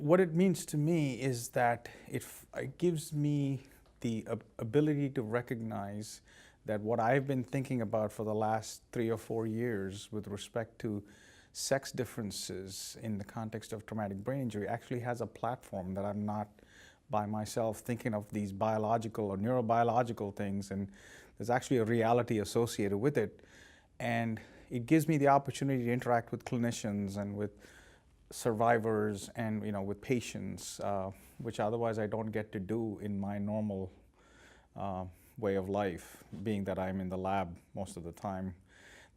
What it means to me is that it gives me the ability to recognize that what I've been thinking about for the last 3 or 4 years with respect to sex differences in the context of traumatic brain injury actually has a platform, that I'm not by myself thinking of these biological or neurobiological things, and there's actually a reality associated with it. And it gives me the opportunity to interact with clinicians and with survivors and with patients, which otherwise I don't get to do in my normal way of life, being that I'm in the lab most of the time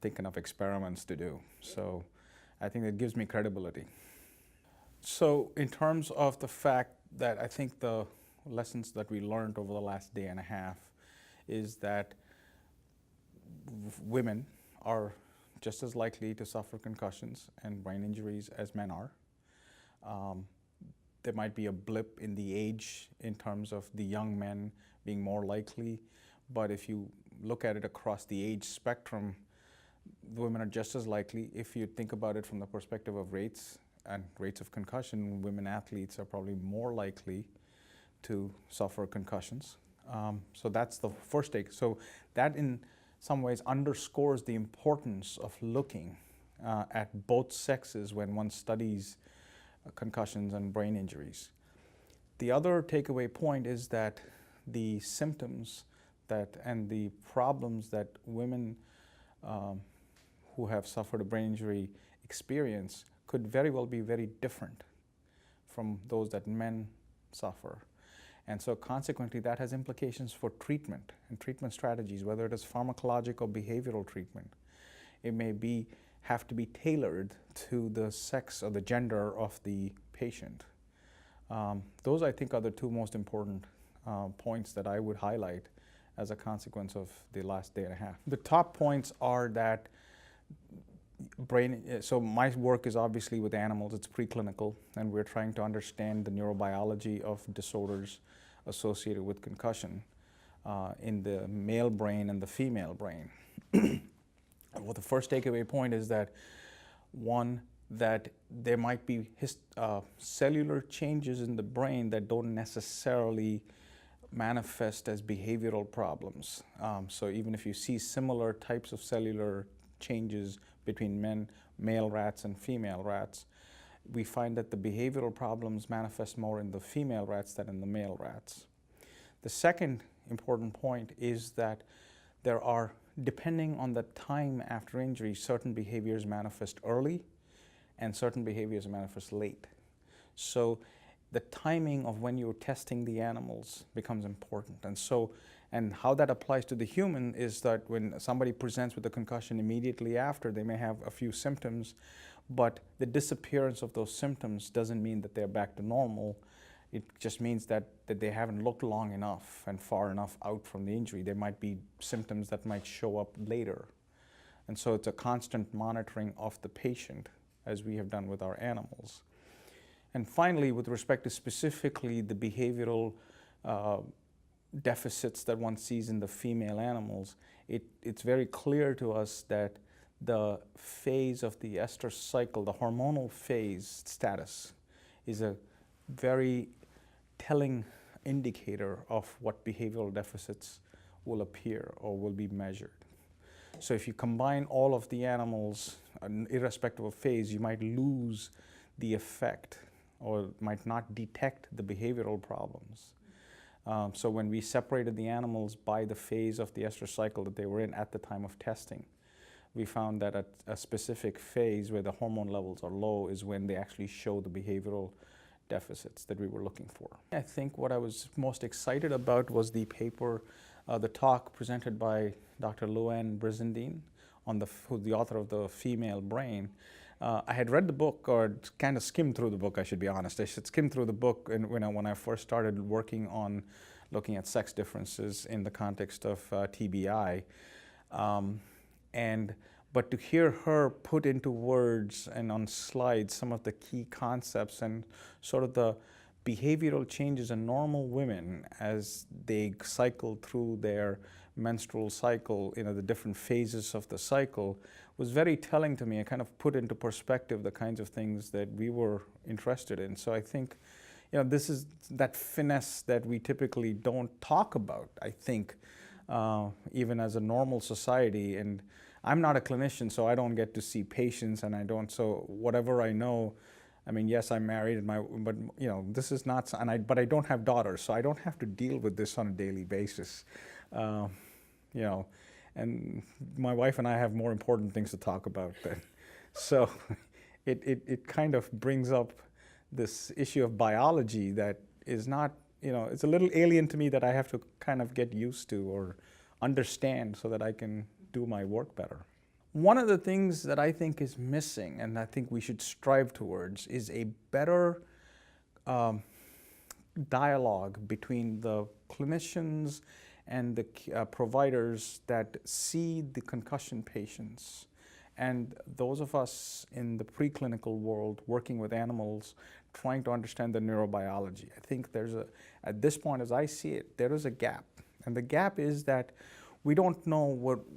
thinking of experiments to do. So I think it gives me credibility. So in terms of the fact that I think the lessons that we learned over the last day and a half is that women are just as likely to suffer concussions and brain injuries as men are. There might be a blip in the age in terms of the young men being more likely, but if you look at it across the age spectrum, women are just as likely. If you think about it from the perspective of rates of concussion, women athletes are probably more likely to suffer concussions. So that's the first take. So that in some ways underscores the importance of looking at both sexes when one studies concussions and brain injuries. The other takeaway point is that the symptoms and the problems that women who have suffered a brain injury experience could very well be very different from those that men suffer. And so consequently, that has implications for treatment and treatment strategies, whether it is pharmacologic or behavioral treatment. It may have to be tailored to the sex or the gender of the patient. Those, I think, are the two most important points that I would highlight as a consequence of the last day and a half. The top points are that so my work is obviously with animals, it's preclinical, and we're trying to understand the neurobiology of disorders associated with concussion in the male brain and the female brain. Well, the first takeaway point is that, one, that there might be cellular changes in the brain that don't necessarily manifest as behavioral problems. So even if you see similar types of cellular changes between male rats and female rats, we find that the behavioral problems manifest more in the female rats than in the male rats. The second important point is that there are, depending on the time after injury, certain behaviors manifest early and certain behaviors manifest late. So the timing of when you're testing the animals becomes important. And how that applies to the human is that when somebody presents with a concussion immediately after, they may have a few symptoms, but the disappearance of those symptoms doesn't mean that they're back to normal. It just means that they haven't looked long enough and far enough out from the injury. There might be symptoms that might show up later. And so it's a constant monitoring of the patient, as we have done with our animals. And finally, with respect to specifically the behavioral deficits that one sees in the female animals, it's very clear to us that the phase of the ester cycle, the hormonal phase status, is a very telling indicator of what behavioral deficits will appear or will be measured. So if you combine all of the animals, irrespective of phase, you might lose the effect or might not detect the behavioral problems. So when we separated the animals by the phase of the ester cycle that they were in at the time of testing, we found that at a specific phase where the hormone levels are low is when they actually show the behavioral deficits that we were looking for. I think what I was most excited about was the paper, the talk presented by Dr. Luann Brizendine, who's the author of The Female Brain. I had read the book, or kind of skimmed through the book, I should be honest. I should skim through the book when I first started working on looking at sex differences in the context of TBI. But to hear her put into words and on slides some of the key concepts and sort of the behavioral changes in normal women as they cycle through their menstrual cycle, the different phases of the cycle, was very telling to me. It kind of put into perspective the kinds of things that we were interested in. So I think, this is that finesse that we typically don't talk about, I think, even as a normal society. And I'm not a clinician, so I don't get to see patients, and so whatever I know, I mean, yes, I'm married, but this is not, but I don't have daughters, so I don't have to deal with this on a daily basis. Uh, you know, and my wife and I have more important things to talk about then. So it kind of brings up this issue of biology that is not, it's a little alien to me, that I have to kind of get used to or understand so that I can do my work better. One of the things that I think is missing, and I think we should strive towards, is a better dialogue between the clinicians and the providers that see the concussion patients and those of us in the preclinical world working with animals, trying to understand the neurobiology. I think at this point, as I see it, there is a gap. And the gap is that we don't know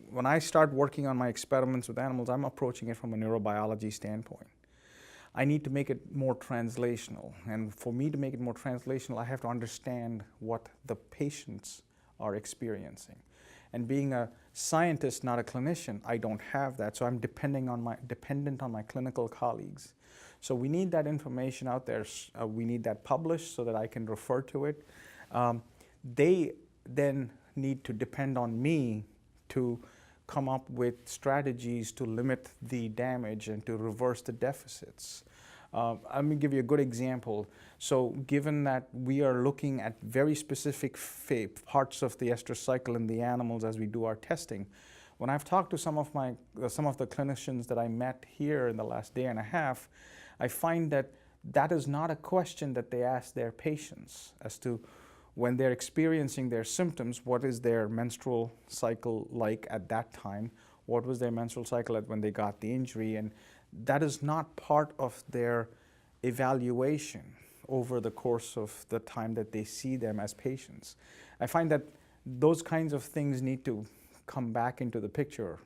when I start working on my experiments with animals, I'm approaching it from a neurobiology standpoint. I need to make it more translational. And for me to make it more translational, I have to understand what the patients are experiencing. And being a scientist, not a clinician, I don't have that. So I'm dependent on my clinical colleagues. So we need that information out there. We need that published so that I can refer to it. They then need to depend on me to come up with strategies to limit the damage and to reverse the deficits. Let me give you a good example. So given that we are looking at very specific parts of the estrous cycle in the animals as we do our testing, when I've talked to some of the clinicians that I met here in the last day and a half, I find that that is not a question that they ask their patients as to when they're experiencing their symptoms, what is their menstrual cycle like at that time? What was their menstrual cycle when they got the injury? And that is not part of their evaluation over the course of the time that they see them as patients. I find that those kinds of things need to come back into the picture.